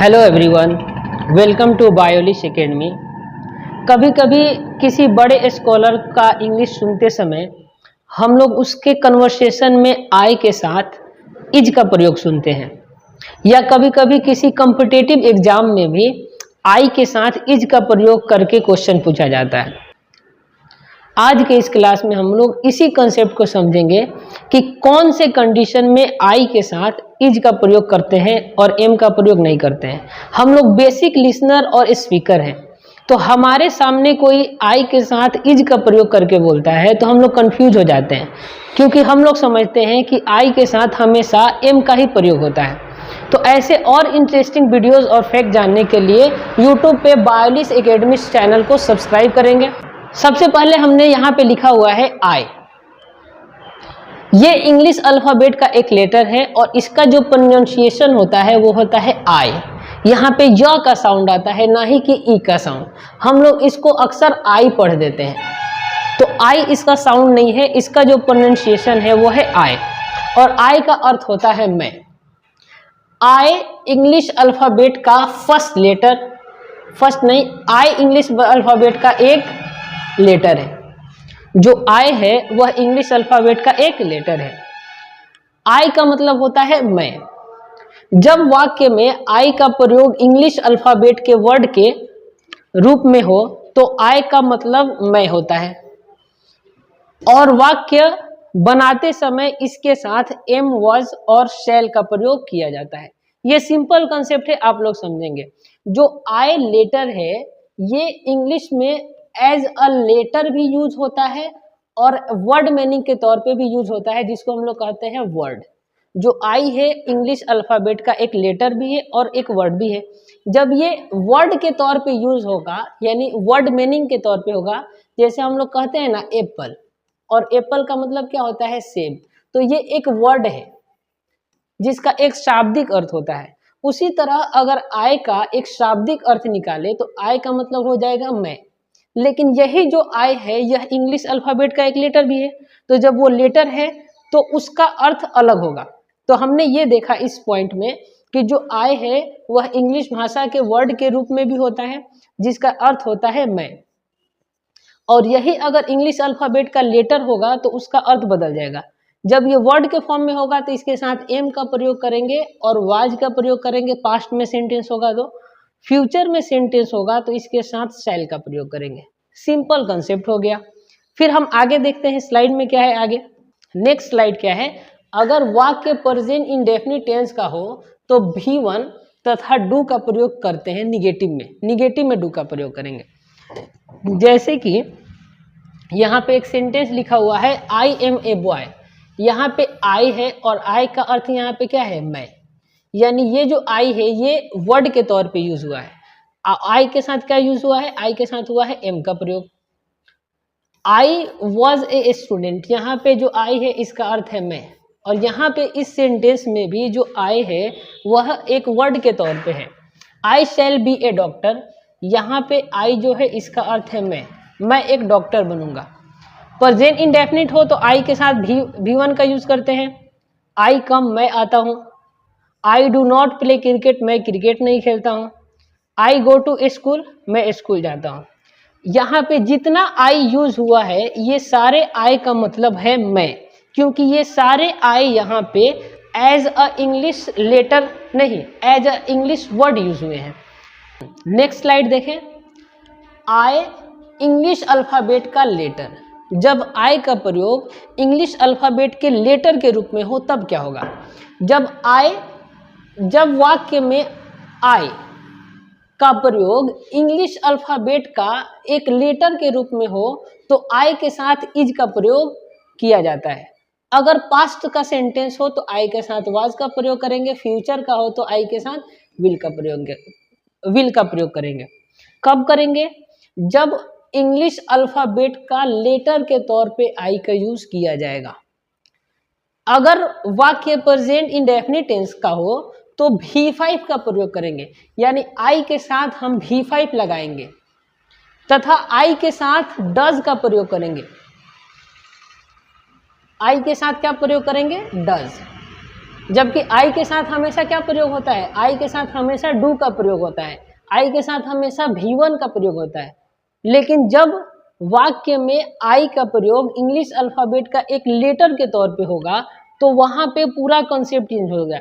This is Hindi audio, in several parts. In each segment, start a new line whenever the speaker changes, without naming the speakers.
Hello everyone, welcome to Biolish Academy. कभी कभी किसी बड़े स्कॉलर का इंग्लिश सुनते समय हम लोग उसके कन्वर्सेशन में आई के साथ इज का प्रयोग सुनते हैं, या कभी कभी किसी कॉम्पिटिटिव एग्जाम में भी आई के साथ इज का प्रयोग करके क्वेश्चन पूछा जाता है। आज के इस क्लास में हम लोग इसी कंसेप्ट को समझेंगे कि कौन से कंडीशन में आई के साथ इज का प्रयोग करते हैं और एम का प्रयोग नहीं करते हैं। हम लोग बेसिक लिसनर और स्पीकर हैं, तो हमारे सामने कोई आई के साथ इज का प्रयोग करके बोलता है तो हम लोग कंफ्यूज हो जाते हैं, क्योंकि हम लोग समझते हैं कि आई के साथ हमेशा एम का ही प्रयोग होता है। तो ऐसे और इंटरेस्टिंग वीडियोस और फैक्ट जानने के लिए यूट्यूब पे बायोलिश एकेडमी चैनल को सब्सक्राइब करेंगे। सबसे पहले हमने यहाँ पे लिखा हुआ है आई। ये इंग्लिश अल्फ़ाबेट का एक लेटर है और इसका जो प्रोनाउंसिएशन होता है वो होता है आई। यहाँ पे य का साउंड आता है, ना ही कि ई का साउंड। हम लोग इसको अक्सर आई पढ़ देते हैं, तो आई इसका साउंड नहीं है, इसका जो प्रोनाउंसिएशन है वो है आई। और आई का अर्थ होता है मैं। आई इंग्लिश अल्फ़ाबेट का फर्स्ट लेटर, फर्स्ट नहीं, आई इंग्लिश अल्फ़ाबेट का एक लेटर है। जो आई है वह इंग्लिश अल्फ़ाबेट का एक लेटर है। आई का मतलब होता है मैं। जब वाक्य में आई का प्रयोग इंग्लिश अल्फ़ाबेट के वर्ड के रूप में हो तो आई का मतलब मैं होता है, और वाक्य बनाते समय इसके साथ एम, वॉज और शैल का प्रयोग किया जाता है। ये सिंपल कंसेप्ट है, आप लोग समझेंगे। जो आई लेटर है ये इंग्लिश में एज अ लेटर भी यूज होता है और वर्ड मीनिंग के तौर पे भी यूज होता है, जिसको हम लोग कहते हैं वर्ड। जो आई है इंग्लिश अल्फ़ाबेट का एक लेटर भी है और एक वर्ड भी है। जब ये वर्ड के तौर पे यूज होगा, यानी वर्ड मीनिंग के तौर पे होगा, जैसे हम लोग कहते हैं ना एप्पल, और एप्पल का मतलब क्या होता है सेब, तो ये एक वर्ड है जिसका एक शाब्दिक अर्थ होता है। उसी तरह अगर आई का एक शाब्दिक अर्थ निकाले तो आई का मतलब हो जाएगा मैं। लेकिन यही जो आई है यह इंग्लिश अल्फ़ाबेट का एक लेटर भी है, तो जब वो लेटर है तो उसका अर्थ अलग होगा। तो हमने ये देखा इस पॉइंट में कि जो आई है वह इंग्लिश भाषा के वर्ड के रूप में भी होता है, जिसका अर्थ होता है मैं। और यही अगर इंग्लिश अल्फ़ाबेट का लेटर होगा तो उसका अर्थ बदल जाएगा। जब ये वर्ड के फॉर्म में होगा तो इसके साथ एम का प्रयोग करेंगे और वाज का प्रयोग करेंगे, पास्ट में सेंटेंस होगा तो। फ्यूचर में सेंटेंस होगा तो इसके साथ शैल का प्रयोग करेंगे। सिंपल कंसेप्ट हो गया। फिर हम आगे देखते हैं स्लाइड में क्या है आगे। नेक्स्ट स्लाइड क्या है, अगर वाक्य प्रेजेंट इंडेफिनिट टेंस का हो तो भी1 तथा डू का प्रयोग करते हैं निगेटिव में। निगेटिव में डू का प्रयोग करेंगे। जैसे कि यहाँ पे एक सेंटेंस लिखा हुआ है आई एम ए बॉय। यहाँ पे आई है और आई का अर्थ यहाँ पे क्या है मैं, यानी ये जो आई है ये वर्ड के तौर पे यूज हुआ है। आई के साथ क्या यूज हुआ है, आई के साथ हुआ है एम का प्रयोग। आई वॉज ए स्टूडेंट, यहाँ पे जो आई है इसका अर्थ है मैं, और यहाँ पे इस सेंटेंस में भी जो आई है वह एक वर्ड के तौर पे है। आई शैल बी ए डॉक्टर, यहाँ पे आई जो है इसका अर्थ है मैं एक डॉक्टर बनूंगा। प्रेजेंट इंडेफिनिट हो तो आई के साथ भी1 का यूज करते हैं। आई कम, मैं आता हूँ। आई डू नॉट प्ले क्रिकेट, मैं क्रिकेट नहीं खेलता हूँ। आई गो टू स्कूल, मैं स्कूल जाता हूँ। यहाँ पे जितना आई यूज हुआ है ये सारे आई का मतलब है मैं, क्योंकि ये सारे आई यहाँ पे एज अ इंग्लिश लेटर नहीं, as a English word use हुए हैं। नेक्स्ट स्लाइड देखें। आई इंग्लिश अल्फ़ाबेट का लेटर। जब आई का प्रयोग इंग्लिश अल्फ़ाबेट के लेटर के रूप में हो तब क्या होगा। जब वाक्य में आई का प्रयोग इंग्लिश अल्फ़ाबेट का एक लेटर के रूप में हो तो आई के साथ इज का प्रयोग किया जाता है। अगर पास्ट का सेंटेंस हो तो आई के साथ वाज का प्रयोग करेंगे, फ्यूचर का हो तो आई के साथ विल का प्रयोग करेंगे। कब करेंगे, जब इंग्लिश अल्फ़ाबेट का लेटर के तौर पे आई का यूज किया जाएगा। अगर वाक्य प्रेजेंट इंडेफिनिट टेंस का हो तो भी5 का प्रयोग करेंगे, यानी आई के साथ हम भी5 लगाएंगे तथा आई के साथ डज का प्रयोग करेंगे। आई के साथ क्या प्रयोग करेंगे, डज। जबकि आई के साथ हमेशा क्या प्रयोग होता है, आई के साथ हमेशा डू का प्रयोग होता है, आई के साथ हमेशा भी1 का प्रयोग होता है। लेकिन जब वाक्य में आई का प्रयोग इंग्लिश अल्फाबेट का एक लेटर के तौर पे होगा तो वहां पे पूरा कॉन्सेप्ट चेंज हो जाएगा,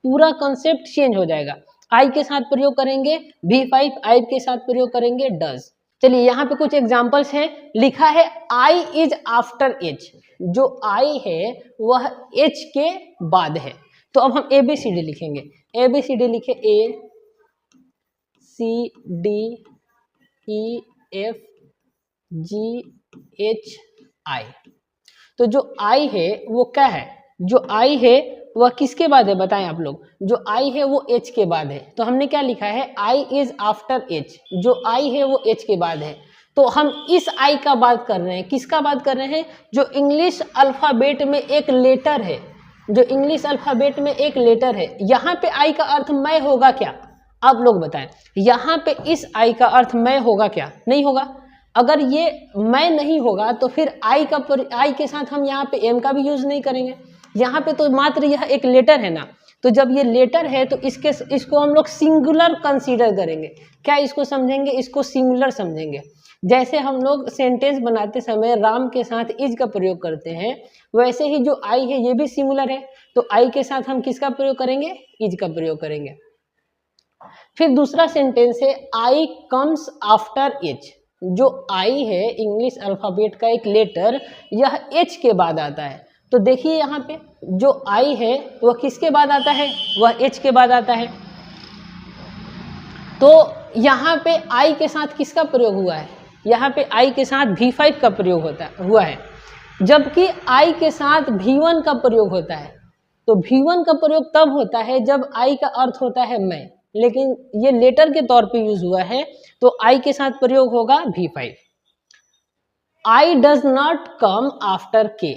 पूरा कॉन्सेप्ट चेंज हो जाएगा। आई के साथ प्रयोग करेंगे भी5, आई के साथ प्रयोग करेंगे डज। चलिए यहाँ पे कुछ एग्जांपल्स हैं। लिखा है आई इज आफ्टर एच, जो आई है वह एच के बाद है। तो अब हम ABCD लिखेंगे। ABCD लिखे ACDEFGHI। तो जो आई है वो क्या है, जो आई है वह किसके बाद है बताएं आप लोग। जो आई है वो एच के बाद है। तो हमने क्या लिखा है, आई इज आफ्टर एच, जो आई है वो एच के बाद है। तो हम इस आई का बात कर रहे हैं, किसका बात कर रहे हैं, जो इंग्लिश अल्फाबेट में एक लेटर है, जो इंग्लिश अल्फाबेट में एक लेटर है। यहाँ पे आई का अर्थ मैं होगा क्या, आप लोग बताएं। यहाँ पे इस आई का अर्थ मैं होगा क्या, नहीं होगा। अगर ये मैं नहीं होगा तो फिर आई के साथ हम यहाँ पे एम का भी यूज नहीं करेंगे। यहाँ पे तो मात्र यह एक लेटर है ना, तो जब ये लेटर है तो इसको हम लोग सिंगुलर कंसीडर करेंगे। क्या इसको समझेंगे, इसको सिंगुलर समझेंगे। जैसे हम लोग सेंटेंस बनाते समय राम के साथ इज का प्रयोग करते हैं, वैसे ही जो आई है ये भी सिंगुलर है, तो आई के साथ हम किसका प्रयोग करेंगे, इज का प्रयोग करेंगे। फिर दूसरा सेंटेंस है आई कम्स आफ्टर एच, जो आई है इंग्लिश अल्फाबेट का एक लेटर, यह एच के बाद आता है। तो देखिए यहाँ पे जो आई है वह किसके बाद आता है, वह एच के बाद आता है। तो यहाँ पे आई के साथ किसका प्रयोग हुआ है, यहाँ पे आई के साथ भी5 का प्रयोग हुआ है, जबकि आई के साथ भी1 का प्रयोग होता है। तो भी1 का प्रयोग तब होता है जब आई का अर्थ होता है मैं, लेकिन ये लेटर के तौर पे यूज हुआ है तो आई के साथ प्रयोग होगा भी5। I does not come after के,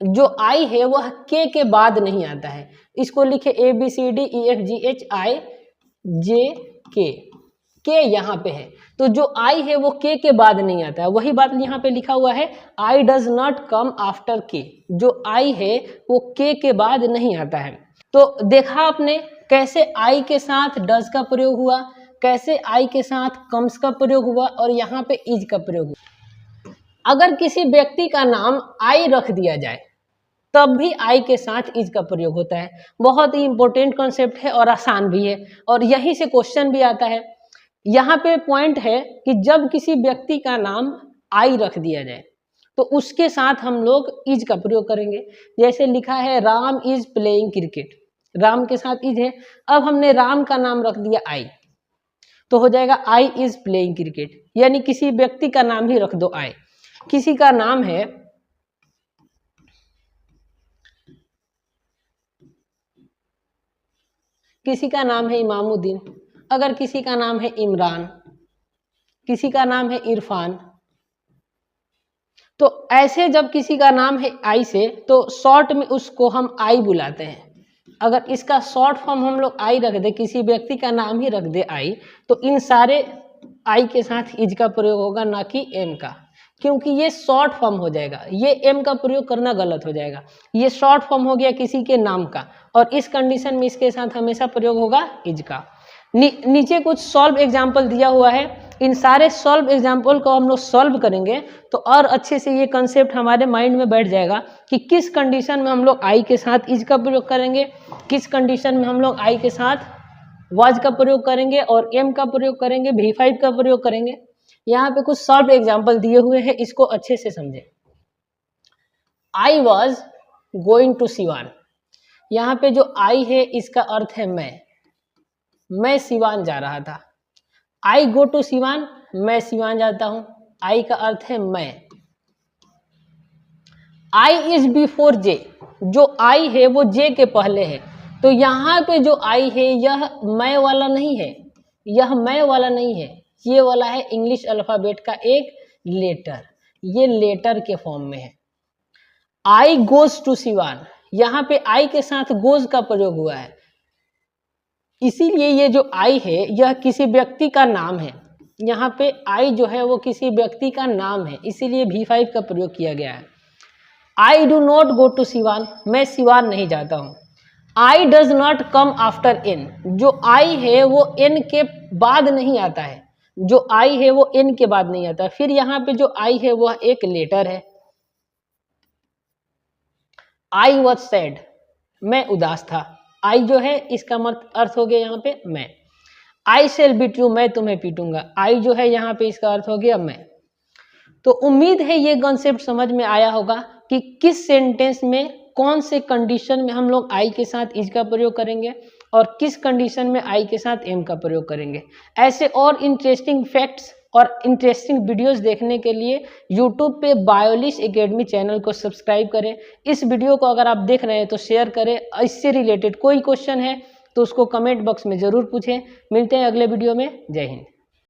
जो आई है वह के बाद नहीं आता है। इसको लिखे ABCDEFGHIJK, के यहाँ पे है, तो जो आई है वो के बाद नहीं आता है। वही बात यहाँ पे लिखा हुआ है आई डज नॉट कम आफ्टर के, जो आई है वो के बाद नहीं आता है। तो देखा आपने कैसे आई के साथ डज का प्रयोग हुआ, कैसे आई के साथ कम्स का प्रयोग हुआ और यहाँ पे इज का प्रयोग हुआ। अगर किसी व्यक्ति का नाम आई रख दिया जाए तब भी आई के साथ इज का प्रयोग होता है। बहुत ही इंपॉर्टेंट कॉन्सेप्ट है और आसान भी है, और यहीं से क्वेश्चन भी आता है। यहाँ पे पॉइंट है कि जब किसी व्यक्ति का नाम आई रख दिया जाए तो उसके साथ हम लोग इज का प्रयोग करेंगे। जैसे लिखा है Ram is playing cricket, Ram के साथ इज है। अब हमने राम का नाम रख दिया आई, तो हो जाएगा आई इज प्लेइंग क्रिकेट, यानी किसी व्यक्ति का नाम ही रख दो आई। किसी का नाम है इमामुद्दीन, अगर किसी का नाम है इमरान, किसी का नाम है इरफान, तो ऐसे जब किसी का नाम है आई से तो शॉर्ट में उसको हम आई बुलाते हैं। अगर इसका शॉर्ट फॉर्म हम लोग आई रख दे, किसी व्यक्ति का नाम ही रख दे आई, तो इन सारे आई के साथ इज का प्रयोग होगा, ना कि एम का, क्योंकि ये शॉर्ट फॉर्म हो जाएगा। ये एम का प्रयोग करना गलत हो जाएगा। ये शॉर्ट फॉर्म हो गया किसी के नाम का, और इस कंडीशन में इसके साथ हमेशा प्रयोग होगा इज का। नीचे कुछ सॉल्व एग्जाम्पल दिया हुआ है, इन सारे सॉल्व एग्जाम्पल को हम लोग सॉल्व करेंगे तो और अच्छे से ये कंसेप्ट हमारे माइंड में बैठ जाएगा कि किस कंडीशन में हम लोग आई के साथ इज का प्रयोग करेंगे, किस कंडीशन में हम लोग आई के साथ वाज का प्रयोग करेंगे और एम का प्रयोग करेंगे, भी5 का प्रयोग करेंगे। यहाँ पे कुछ सॉल्व एग्जाम्पल दिए हुए हैं, इसको अच्छे से समझे। I was going to Siwan, यहाँ पे जो आई है इसका अर्थ है मैं सिवान जा रहा था। आई गो टू सिवान, मैं सिवान जाता हूं, आई का अर्थ है मैं। आई इज बिफोर जे, जो आई है वो जे के पहले है, तो यहाँ पे जो आई है यह मैं वाला नहीं है, यह मैं वाला नहीं है, ये वाला है इंग्लिश अल्फाबेट का एक लेटर, ये लेटर के फॉर्म में है। आई गोज टू सिवान, यहाँ पे आई के साथ गोज का प्रयोग हुआ है, इसीलिए ये जो आई है यह किसी व्यक्ति का नाम है। यहाँ पे आई जो है वो किसी व्यक्ति का नाम है, इसीलिए भी5 का प्रयोग किया गया है। I do not go to Siwan, मैं सिवान नहीं जाता हूँ। I does not come after an, जो आई है वो एन के बाद नहीं आता है, जो आई है वो एन के बाद नहीं आता। फिर यहाँ पे जो आई है वह एक लेटर है। आई वॉज सैड, मैं उदास था। आई जो है इसका अर्थ हो गया यहाँ पे मैं। आई शेल बीट यू, मैं तुम्हें पीटूंगा। आई जो है यहाँ पे इसका अर्थ हो गया मैं। तो उम्मीद है ये कॉन्सेप्ट समझ में आया होगा कि किस सेंटेंस में कौन से कंडीशन में हम लोग आई के साथ इज का प्रयोग करेंगे और किस कंडीशन में आई के साथ एम का प्रयोग करेंगे। ऐसे और इंटरेस्टिंग फैक्ट्स और इंटरेस्टिंग वीडियोस देखने के लिए YouTube पे बायोलिश एकेडमी चैनल को सब्सक्राइब करें। इस वीडियो को अगर आप देख रहे हैं तो शेयर करें। इससे रिलेटेड कोई क्वेश्चन है तो उसको कमेंट बॉक्स में ज़रूर पूछें। मिलते हैं अगले वीडियो में। जय हिंद।